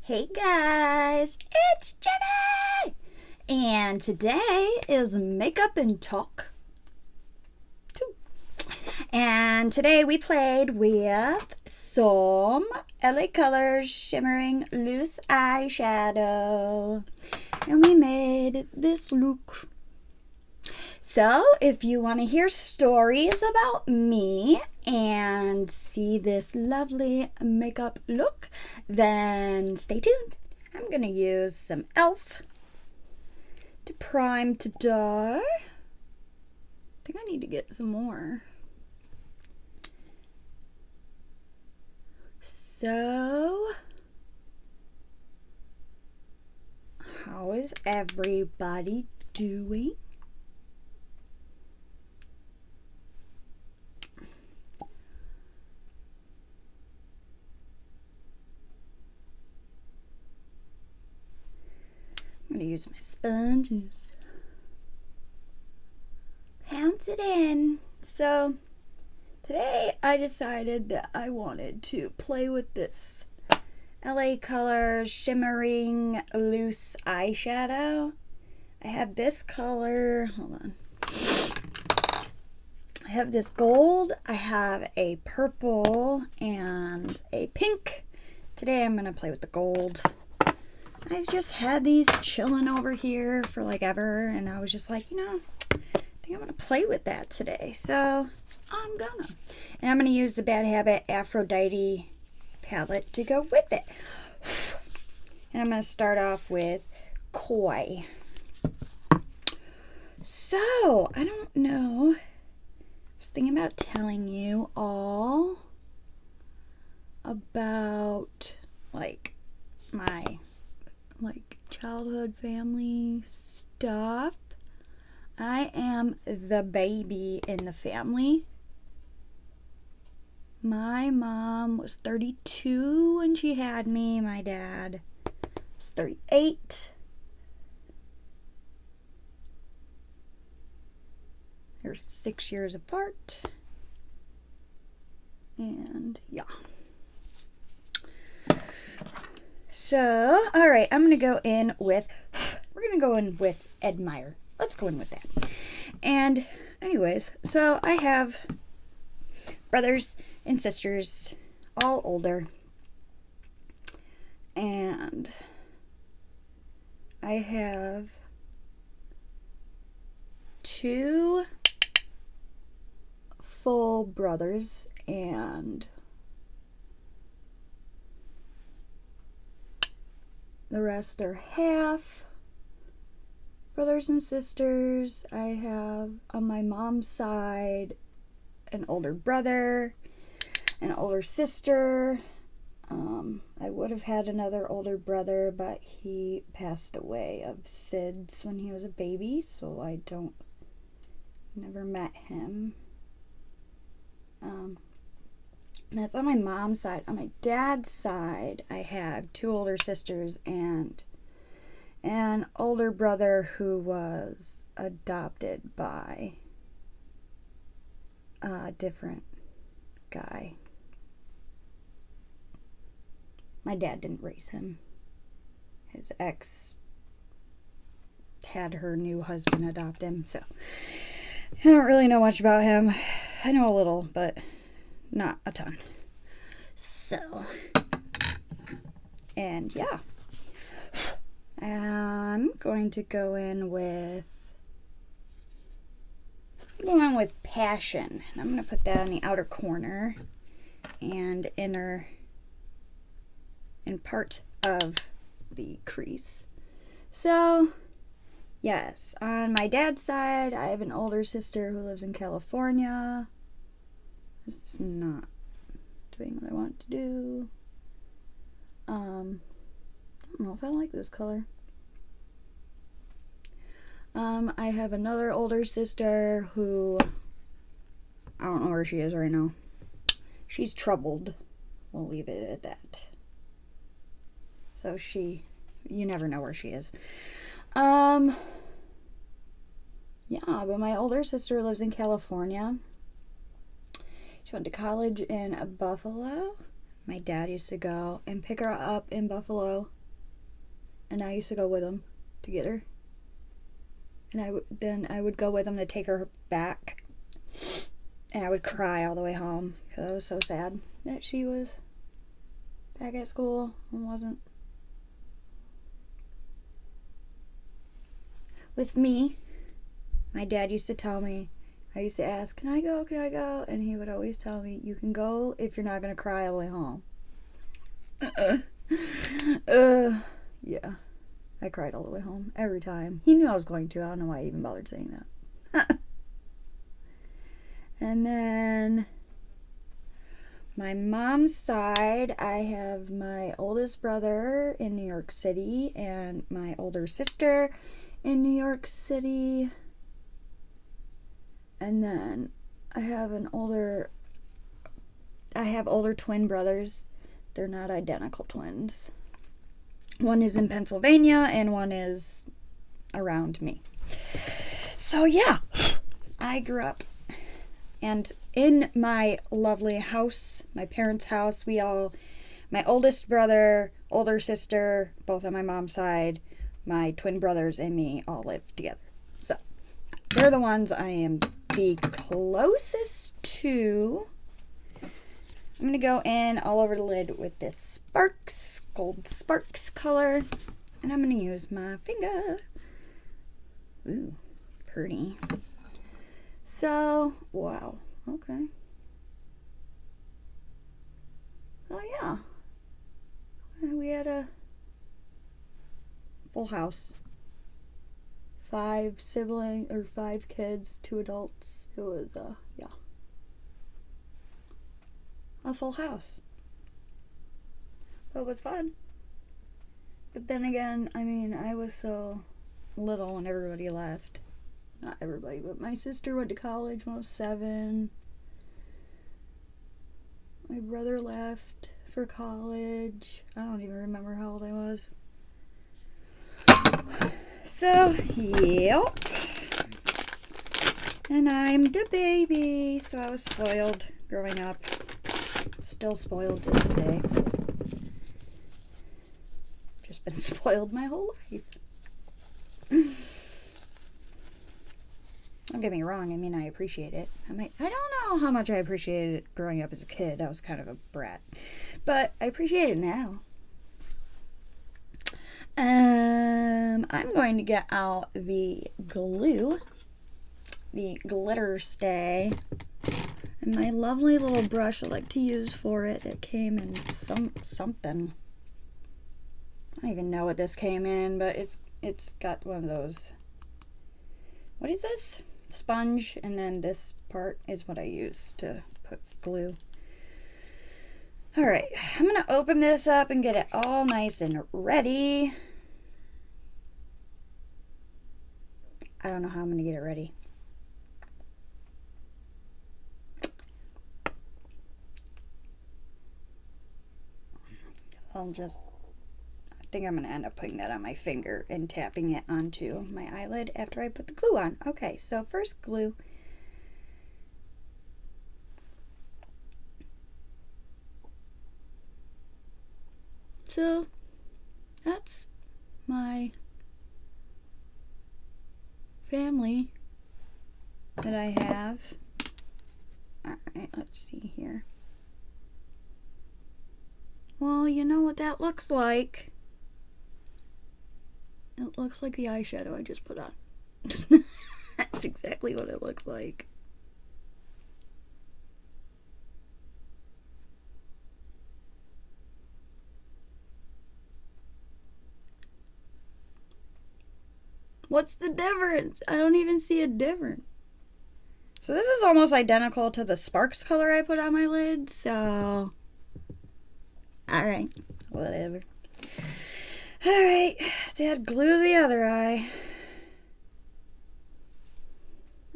Hey guys, it's Jenny! And today is Makeup and Talk 2. And today we played with some LA Colors Shimmering Loose Eyeshadow. And we made this look. So, if you want to hear stories about me and see this lovely makeup look, then stay tuned. I'm going to use some E.L.F. to prime to dye. I think I need to get some more. So, how is everybody doing? I'm going to use my sponges. Pounce it in. So, today I decided that I wanted to play with this LA Colors Shimmering Loose Eyeshadow. I have this color. Hold on. I have this gold. I have a purple and a pink. Today I'm going to play with the gold. I've just had these chilling over here for like ever, and I was just like, I think I'm going to play with that today. So, I'm gonna. And I'm going to use the Bad Habit Aphrodite palette to go with it. And I'm going to start off with Koi. So, I don't know. I was thinking about telling you all about, my childhood family stuff. I am the baby in the family. My mom was 32 when she had me. My dad was 38. They're 6 years apart. And yeah. So, all right, we're going to go in with Admire. Let's go in with that. And anyways, so I have brothers and sisters, all older. And I have 2 full brothers and the rest are half brothers and sisters. I have on my mom's side an older brother, an older sister. I would have had another older brother, but he passed away of SIDS when he was a baby, so I never met him. That's on my mom's side. On my dad's side, I have 2 older sisters and an older brother who was adopted by a different guy. My dad didn't raise him. His ex had her new husband adopt him, so I don't really know much about him. I know a little, but not a ton. So, and yeah. I'm going to go in with Passion. And I'm going to put that on the outer corner and inner in part of the crease. So, yes, on my dad's side, I have an older sister who lives in California. This is not doing what I want to do. I don't know if I like this color. I have another older sister who, I don't know where she is right now. She's troubled. We'll leave it at that. So you never know where she is. Yeah, but my older sister lives in California. She went to college in Buffalo. My dad used to go and pick her up in Buffalo and I used to go with him to get her. And then I would go with him to take her back. And I would cry all the way home because I was so sad that she was back at school and wasn't with me. My dad used to tell me, I used to ask, can I go? Can I go? And he would always tell me, you can go if you're not going to cry all the way home. Yeah. I cried all the way home every time. He knew I was going to. I don't know why I even bothered saying that. And then my mom's side, I have my oldest brother in New York City and my older sister in New York City. And then I have older twin brothers. They're not identical twins. One is in Pennsylvania and one is around me. So yeah, I grew up. And in my lovely house, my parents' house, my oldest brother, older sister, both on my mom's side, my twin brothers and me all live together. So they're the ones I am the closest to. I'm going to go in all over the lid with this Sparks, Gold Sparks color. And I'm going to use my finger. Ooh, pretty. So, wow. Okay. Oh, yeah. We had a full house. 5 kids, 2 adults. It was, yeah. A full house. But it was fun. But then again, I mean, I was so little when everybody left. Not everybody, but my sister went to college when I was 7. My brother left for college. I don't even remember how old I was. So, yep. And I'm the baby, so I was spoiled growing up. Still spoiled to this day. Just been spoiled my whole life. Don't get me wrong, I mean, I appreciate it. I don't know how much I appreciated it growing up as a kid. I was kind of a brat. But I appreciate it now. I'm going to get out the glue, the glitter stay, and my lovely little brush I like to use for it. It came in something. I don't even know what this came in, but it's got one of those. What is this? Sponge, and then this part is what I use to put glue. Alright, I'm going to open this up and get it all nice and ready. I don't know how I'm going to get it ready. I think I'm going to end up putting that on my finger and tapping it onto my eyelid after I put the glue on. Okay, so first glue. So that's my family that I have. Alright, let's see here. Well, you know what that looks like. It looks like the eyeshadow I just put on. That's exactly what it looks like. What's the difference? I don't even see a difference. So this is almost identical to the Sparks color I put on my lid, so... Alright, whatever. Alright, let's add glue to the other eye.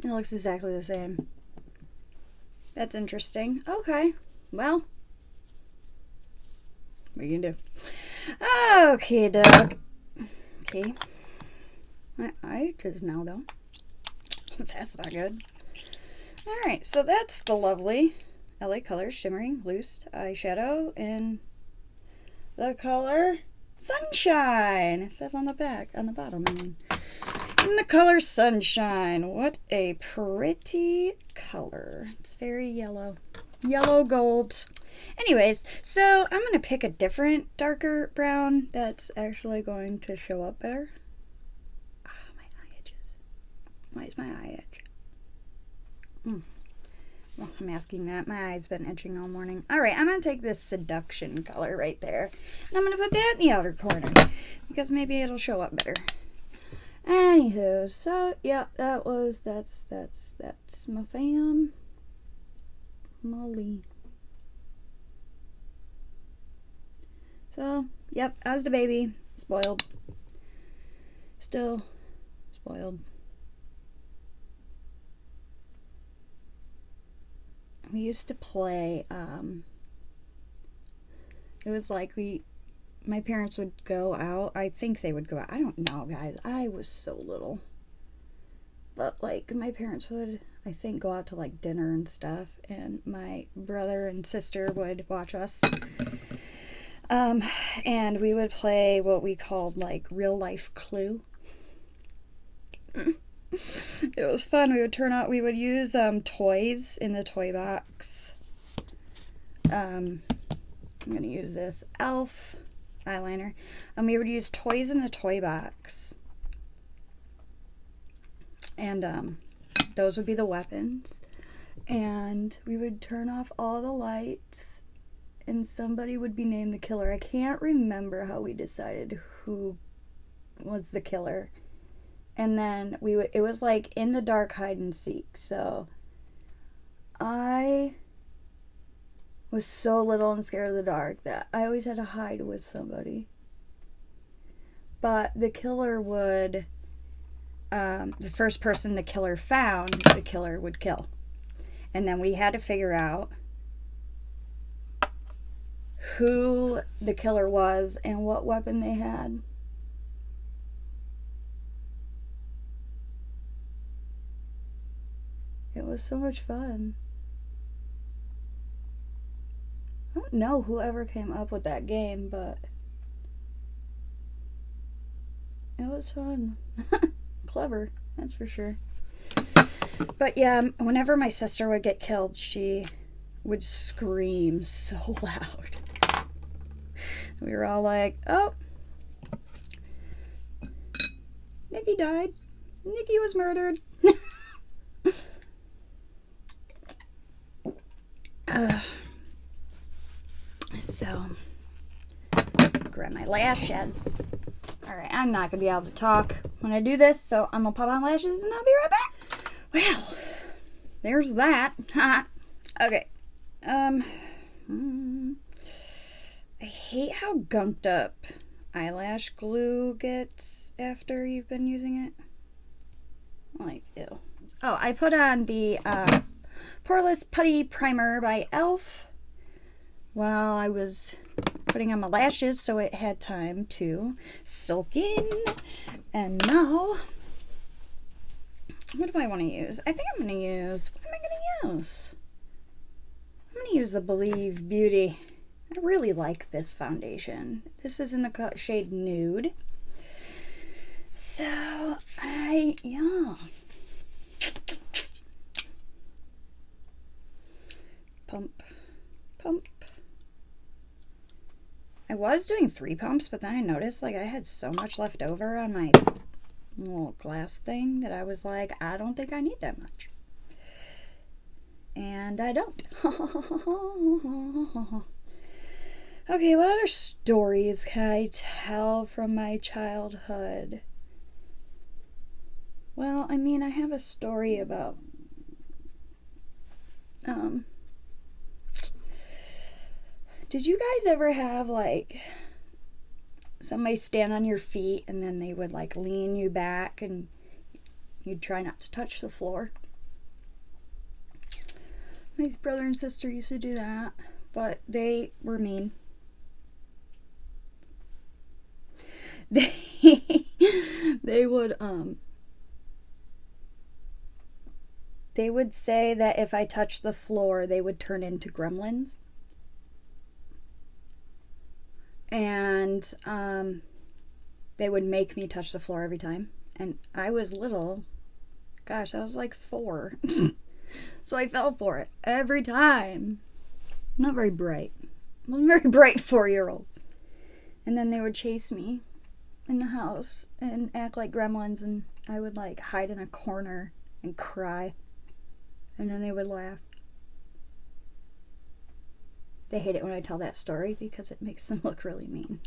It looks exactly the same. That's interesting. Okay, well. What are you gonna do? Okay, dog. Okay. My eye is now, though. That's not good. Alright, so that's the lovely LA Colors Shimmering Loose Eyeshadow in the color Sunshine. It says on the back, on the bottom. In the color Sunshine. What a pretty color. It's very yellow. Yellow gold. Anyways, so I'm going to pick a different darker brown that's actually going to show up better. Ah, my eye itches. Why is my eye itch? Well, I'm asking that. My eye's been itching all morning. Alright, I'm going to take this Seduction color right there. And I'm going to put that in the outer corner. Because maybe it'll show up better. Anywho, so, yeah, that's my fam. Molly. So, yep, as the baby. Spoiled. Still spoiled. We used to play, it was like my parents would go out. I think they would go out. I don't know, guys. I was so little. But, like, my parents would, I think, go out to, like, dinner and stuff. And my brother and sister would watch us. And we would play what we called, like, real life Clue. It was fun. We would use toys in the toy box. I'm going to use this E.L.F. eyeliner. We would use toys in the toy box. And those would be the weapons. And we would turn off all the lights. And somebody would be named the killer. I can't remember how we decided who was the killer. And then it was like in the dark hide and seek. So I was so little and scared of the dark that I always had to hide with somebody. But the killer would, the first person the killer found, the killer would kill. And then we had to figure out who the killer was and what weapon they had. It was so much fun. I don't know whoever came up with that game, but it was fun. Clever, that's for sure. But yeah, whenever my sister would get killed, she would scream so loud. We were all like, oh, Nikki died. Nikki was murdered. So, grab my lashes. Alright, I'm not going to be able to talk when I do this, so I'm going to pop on lashes and I'll be right back. Well, there's that. Okay. I hate how gunked up eyelash glue gets after you've been using it. Like, ew. Oh, I put on the Poreless Putty Primer by E.L.F. while I was putting on my lashes, so it had time to soak in. And now, what do I want to use? I think I'm going to use, what am I going to use? I'm going to use the Believe Beauty. I really like this foundation. This is in the shade Nude. So, yeah. Pump. I was doing 3 pumps, but then I noticed like I had so much left over on my little glass thing that I was like, I don't think I need that much. And I don't. Okay, what other stories can I tell from my childhood? Well, I mean, I have a story about did you guys ever have, like, somebody stand on your feet and then they would, like, lean you back and you'd try not to touch the floor? My brother and sister used to do that, but they were mean. They would say that if I touched the floor, they would turn into gremlins. And they would make me touch the floor every time. And I was little. Gosh, I was like 4. So I fell for it every time. Not very bright. I wasn't a very bright 4-year-old. And then they would chase me in the house and act like gremlins, and I would like hide in a corner and cry. And then they would laugh. They hate it when I tell that story because it makes them look really mean.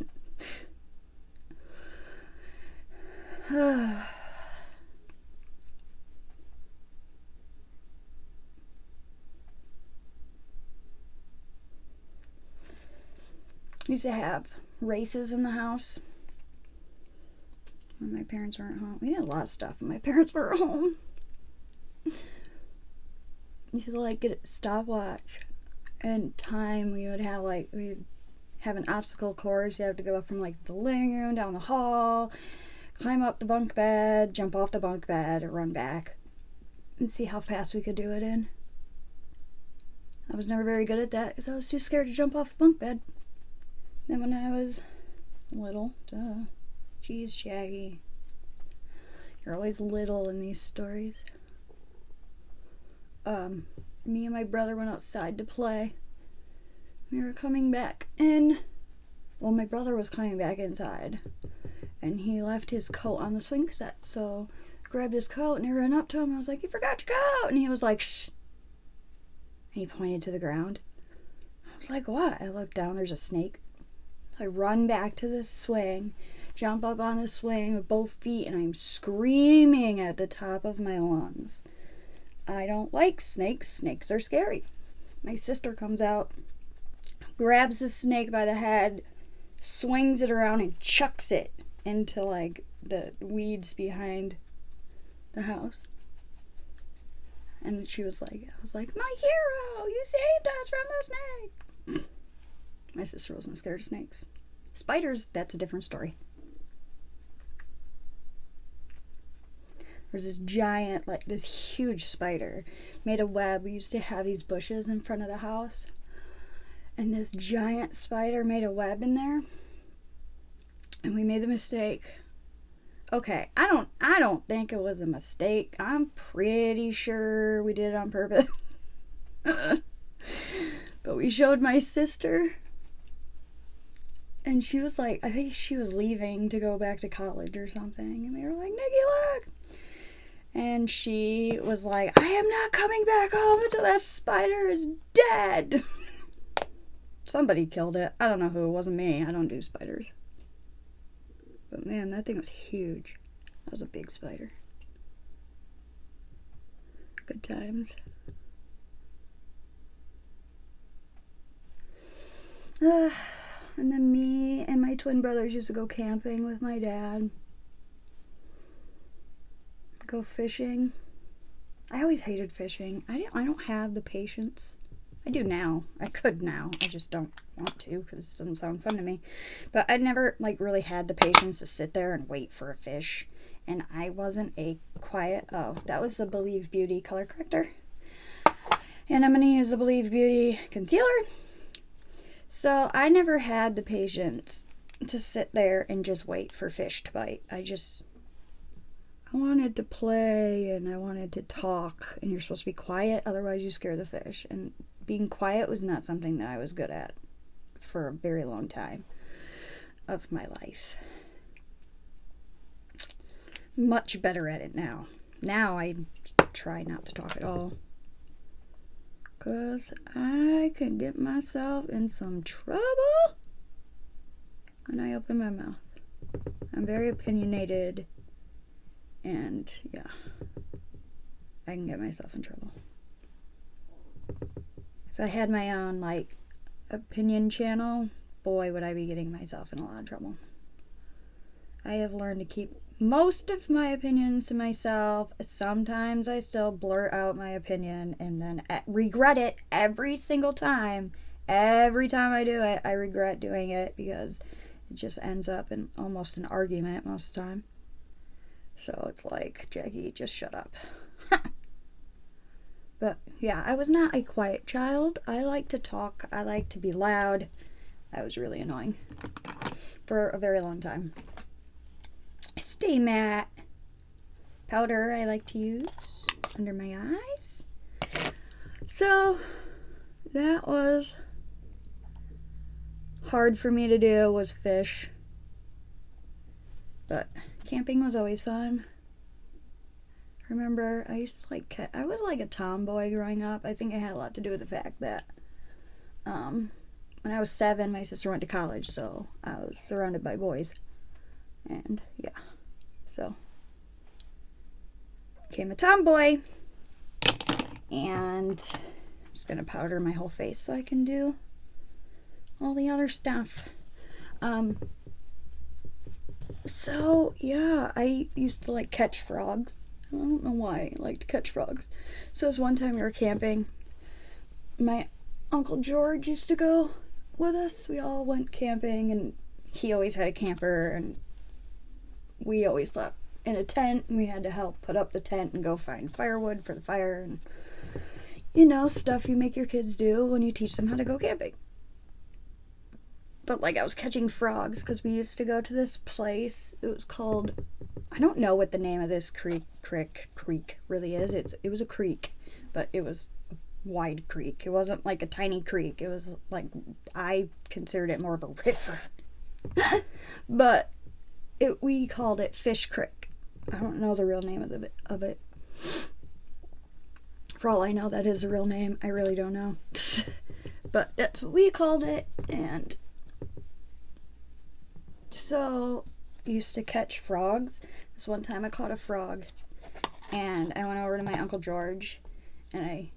I used to have races in the house when my parents weren't home. We did a lot of stuff when my parents were home. Used to like get a stopwatch and time. We'd have an obstacle course. You have to go from like the living room down the hall, climb up the bunk bed, jump off the bunk bed, or run back, and see how fast we could do it in. I was never very good at that because I was too scared to jump off the bunk bed. Then when I was little, geez, Shaggy, you're always little in these stories. Me and my brother went outside to play. We were coming back in. Well, my brother was coming back inside, and he left his coat on the swing set. So I grabbed his coat and I ran up to him. I was like, "You forgot your coat!" And he was like, "Shh." And he pointed to the ground. I was like, "What?" I looked down. There's a snake. So I run back to the swing, jump up on the swing with both feet, and I'm screaming at the top of my lungs. I don't like snakes. Snakes are scary. My sister comes out, grabs the snake by the head, swings it around, and chucks it into like the weeds behind the house. And she was like, I was like, "My hero, you saved us from the snake." My sister wasn't scared of snakes. Spiders, that's a different story. There's this giant, like this huge spider made a web. We used to have these bushes in front of the house, and this giant spider made a web in there, and we made the mistake. Okay, I don't think it was a mistake. I'm pretty sure we did it on purpose. But we showed my sister, and she was like, I think she was leaving to go back to college or something, and we were like, "Nikki, look." And she was like, "I am not coming back home until that spider is dead." Somebody killed it. I don't know who. It wasn't me. I don't do spiders. But man, that thing was huge. That was a big spider. Good times. And then me and my twin brothers used to go camping with my dad. Go fishing. I always hated fishing. I don't have the patience. I do now. I could now. I just don't want to because it doesn't sound fun to me. But I never like really had the patience to sit there and wait for a fish. And I wasn't a quiet... Oh, that was the Believe Beauty color corrector. And I'm going to use the Believe Beauty concealer. So I never had the patience to sit there and just wait for fish to bite. I wanted to play and I wanted to talk, and you're supposed to be quiet, otherwise you scare the fish. And being quiet was not something that I was good at for a very long time of my life. Much better at it now. Now I try not to talk at all, because I can get myself in some trouble when I open my mouth. I'm very opinionated. And yeah, I can get myself in trouble. If I had my own like opinion channel, boy, would I be getting myself in a lot of trouble. I have learned to keep most of my opinions to myself. Sometimes I still blurt out my opinion and then regret it every single time. Every time I do it, I regret doing it because it just ends up in almost an argument most of the time. So it's like, Jackie, just shut up. But yeah, I was not a quiet child. I like to talk. I like to be loud. I was really annoying. for a very long time. Stay matte powder I like to use under my eyes. So that was hard for me to do, was fish. But camping was always fun. Remember, I used to I was like a tomboy growing up. I think it had a lot to do with the fact that when I was 7, my sister went to college, so I was surrounded by boys. And yeah, so became a tomboy. And I'm just gonna powder my whole face so I can do all the other stuff. So yeah, I used to like catch frogs. I don't know why I liked to catch frogs. So this one time we were camping. My Uncle George used to go with us. We all went camping, and he always had a camper, and we always slept in a tent, and we had to help put up the tent and go find firewood for the fire, and you know, stuff you make your kids do when you teach them how to go camping. But like, I was catching frogs because we used to go to this place. It was called, I don't know what the name of this creek really is. It was a creek, but it was a wide creek. It wasn't like a tiny creek. It was like, I considered it more of a river. But we called it Fish Creek. I don't know the real name of it. For all I know, that is a real name. I really don't know. But that's what we called it. And so I used to catch frogs. This one time I caught a frog, and I went over to my Uncle George, and I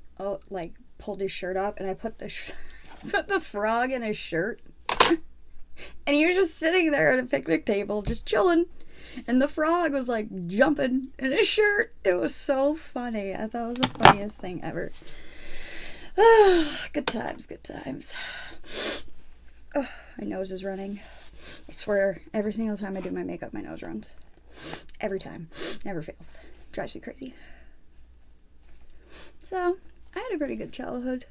pulled his shirt up, and I put the frog in his shirt. And he was just sitting there at a picnic table, just chilling. And the frog was like jumping in his shirt. It was so funny. I thought it was the funniest thing ever. Good times, good times. Oh, my nose is running. I swear, every single time I do my makeup, my nose runs. Every time. Never fails. Drives me crazy. So, I had a pretty good childhood.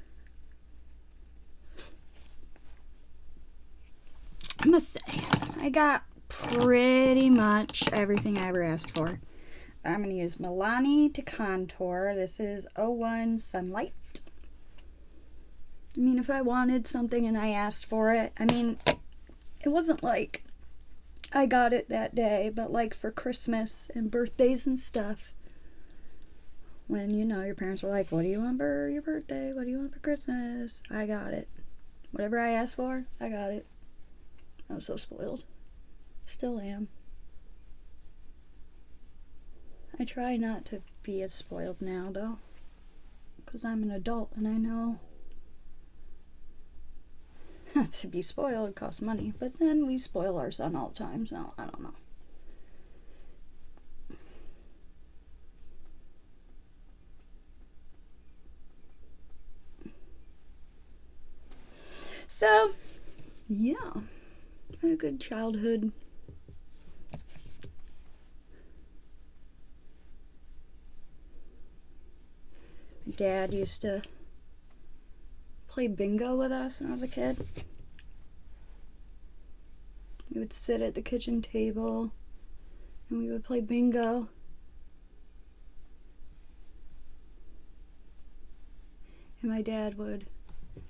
I must say, I got pretty much everything I ever asked for. I'm going to use Milani to contour. This is 01 Sunlight. I mean, if I wanted something and I asked for it, I mean, it wasn't like I got it that day, but like for Christmas and birthdays and stuff. When, you know, your parents were like, what do you want for your birthday? What do you want for Christmas? I got it. Whatever I asked for, I got it. I was so spoiled. Still am. I try not to be as spoiled now, though, because I'm an adult and I know to be spoiled costs money. But then we spoil our son all the time, so I don't know. So, yeah, had a good childhood. My dad used to play bingo with us when I was a kid. We would sit at the kitchen table and we would play bingo. And my dad would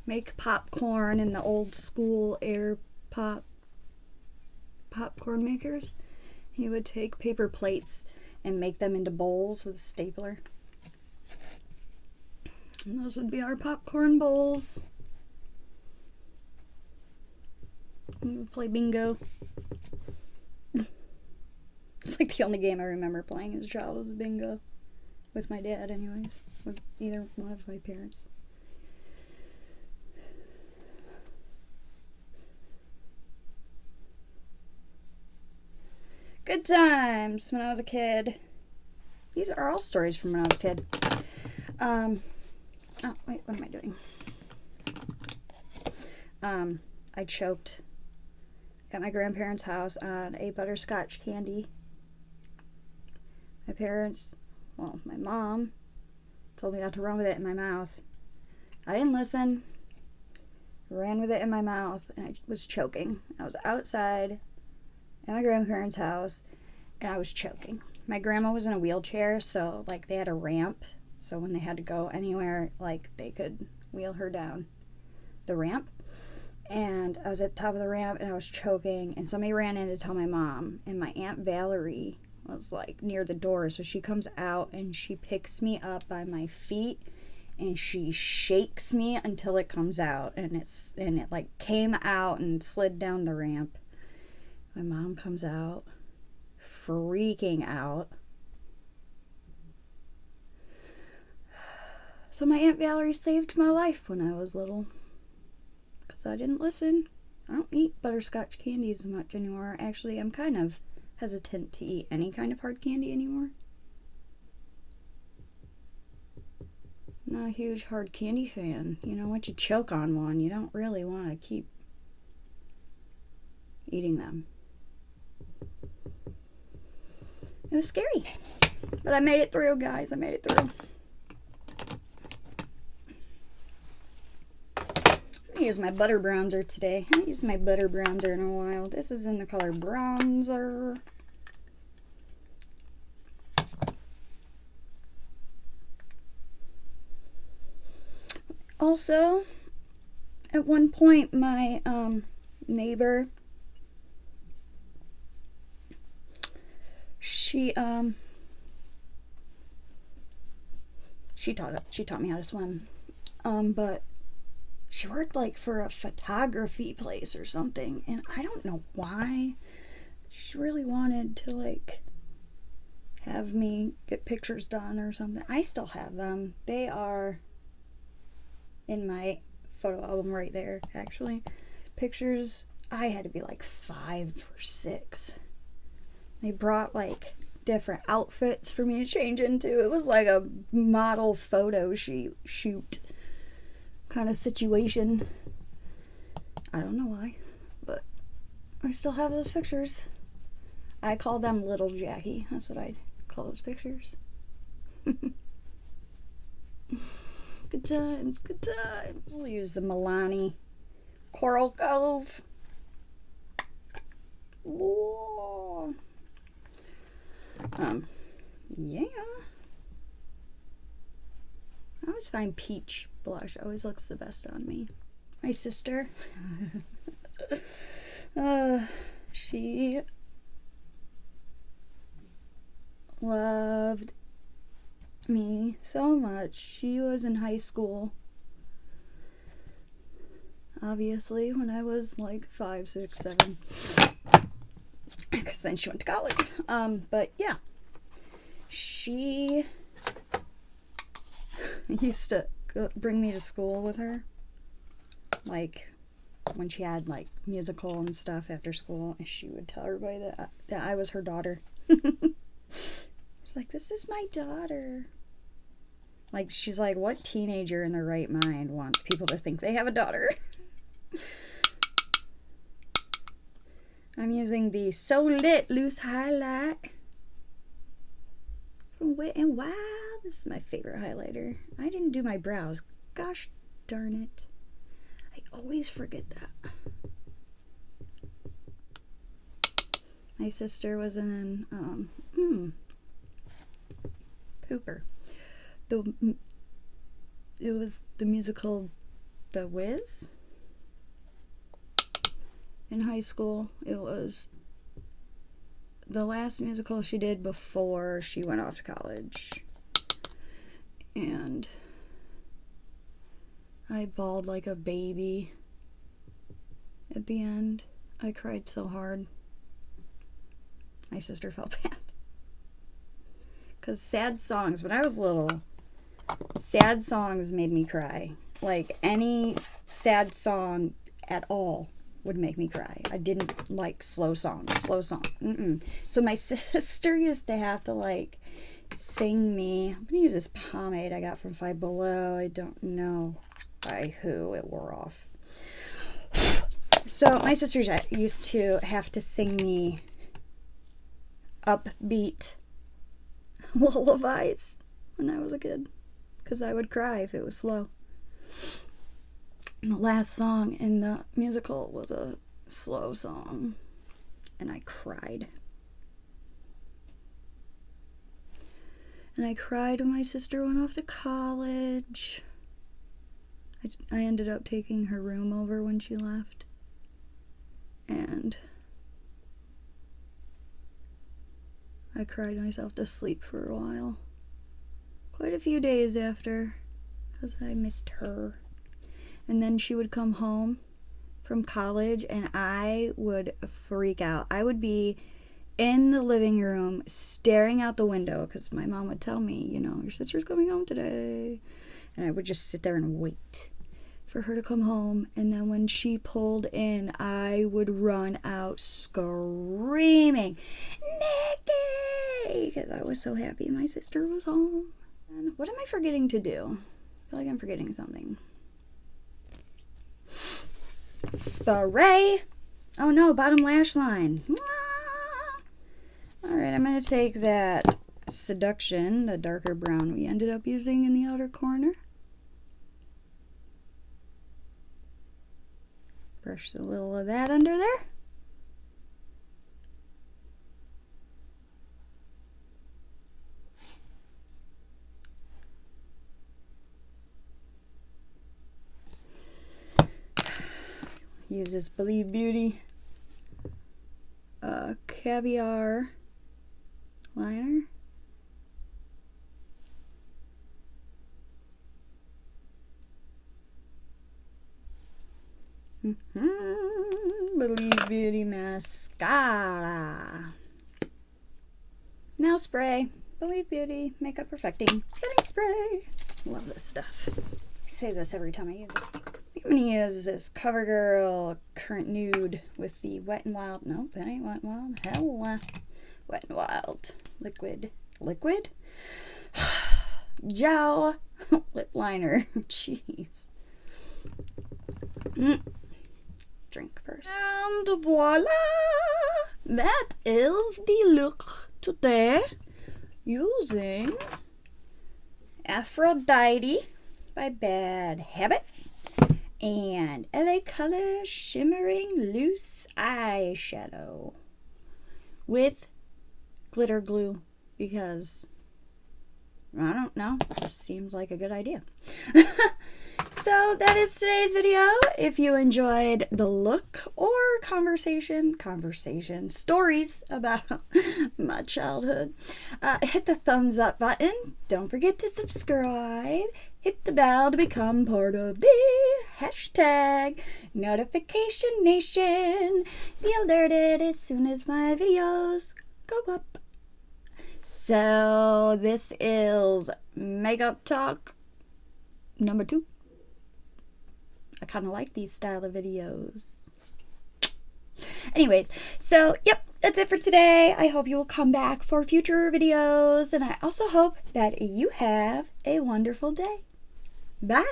make popcorn in the old school air popcorn makers. He would take paper plates and make them into bowls with a stapler. And those would be our popcorn bowls. We would play bingo. It's like the only game I remember playing as a child was bingo. With my dad, anyways. With either one of my parents. Good times when I was a kid. These are all stories from when I was a kid. Oh, wait, what am I doing? I choked at my grandparents' house on a butterscotch candy. My mom told me not to run with it in my mouth. I didn't listen. Ran with it in my mouth, and I was choking. I was outside at my grandparents' house, and I was choking. My grandma was in a wheelchair, so like they had a ramp, so when they had to go anywhere, like they could wheel her down the ramp. And I was at the top of the ramp and I was choking, and somebody ran in to tell my mom, and my Aunt Valerie was like near the door, so she comes out and she picks me up by my feet and she shakes me until it comes out, and it like came out and slid down the ramp. My mom comes out freaking out. So my Aunt Valerie saved my life when I was little, because I didn't listen. I don't eat butterscotch candies as much anymore. Actually, I'm kind of hesitant to eat any kind of hard candy anymore. Not a huge hard candy fan. You know, once you choke on one, you don't really want to keep eating them. It was scary. But I made it through, guys. I made it through. I'm going to use my butter bronzer today. I haven't used my butter bronzer in a while. This is in the color bronzer. Also, at one point, my neighbor, she taught me how to swim, but she worked like for a photography place or something, and I don't know why. She really wanted to like have me get pictures done or something. I still have them. They are in my photo album right there, actually. Pictures, I had to be like 5 or 6. They brought like different outfits for me to change into. It was like a model photo shoot kind of situation. I don't know why, but I still have those pictures. I call them Little Jackie. That's what I'd call those pictures. Good times, good times. We'll use the Milani Coral Cove. Whoa. Yeah. I always find peach blush always looks the best on me. My sister, she loved me so much. She was in high school, obviously, when I was like 5, 6, 7, because then she went to college. But yeah, she used to bring me to school with her, like when she had like musical and stuff after school, and she would tell everybody that I was her daughter. She's like, this is my daughter. Like, she's like, what teenager in their right mind wants people to think they have a daughter? I'm using the So Lit Loose Highlight from Wet n Wild. This is my favorite highlighter. I didn't do my brows. Gosh darn it. I always forget that. My sister was in, Pooper. It was the musical The Wiz. In high school, it was the last musical she did before she went off to college. And I bawled like a baby at the end. I cried so hard. My sister felt bad. Because sad songs, when I was little, sad songs made me cry. Like, any sad song at all would make me cry. I didn't like slow songs. So my sister used to have to, like, sing me. I'm going to use this pomade I got from Five Below. I don't know by who it wore off. So my sister used to have to sing me upbeat lullabies when I was a kid, because I would cry if it was slow. And the last song in the musical was a slow song. and I cried. And I cried when my sister went off to college. I ended up taking her room over when she left. And I cried myself to sleep for a while. Quite a few days after, because I missed her. And then she would come home from college and I would freak out. I would be in the living room staring out the window because my mom would tell me, you know, your sister's coming home today. And I would just sit there and wait for her to come home. And then when she pulled in, I would run out screaming, Nikki! Because I was so happy my sister was home. And what am I forgetting to do? I feel like I'm forgetting something. Spray. Oh no, bottom lash line. Alright, I'm going to take that Seduction, the darker brown we ended up using in the outer corner. Brush a little of that under there. Use this Believe Beauty caviar liner. Believe Beauty mascara. Now spray. Believe Beauty makeup perfecting setting spray. Love this stuff. I say this every time I use it. I'm going to use this CoverGirl Current Nude with the Wet n Wild. No, that ain't Wet n Wild. Hell, Wet n Wild liquid gel lip liner. Jeez. Drink first. And voila! That is the look today using Aphrodite by Bad Habit and LA Color Shimmering Loose Eyeshadow with glitter glue because, I don't know, it just seems like a good idea. So that is today's video. If you enjoyed the look or conversation stories about my childhood, hit the thumbs up button. Don't forget to subscribe. Hit the bell to become part of the hashtag Notification Nation. Be alerted as soon as my videos go up. So this is Makeup Talk number 2. I kind of like these style of videos. Anyways, so yep, that's it for today. I hope you will come back for future videos, and I also hope that you have a wonderful day. Bye.